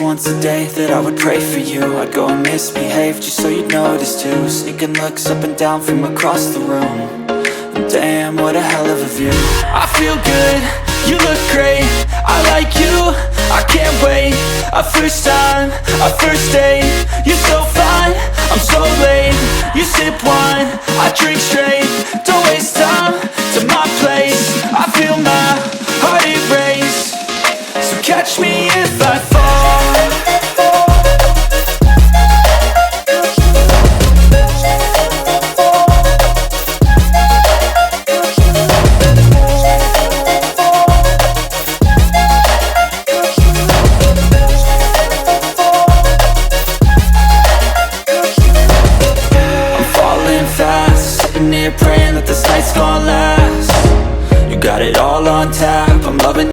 least once a day that I would pray for you. I'd go and misbehave just so you'd notice too. Sneaking looks up and down from across the room. And damn, what a hell of a view. I feel good, you look great, I like you, I can't wait. A first time, a first date, you're so fine, I'm so late. You sip wine, I drink straight, don't waste time to my place. I feel my heart erase, so catch me if I fall. Sitting here praying that this night's gonna last. You got it all on tap, I'm loving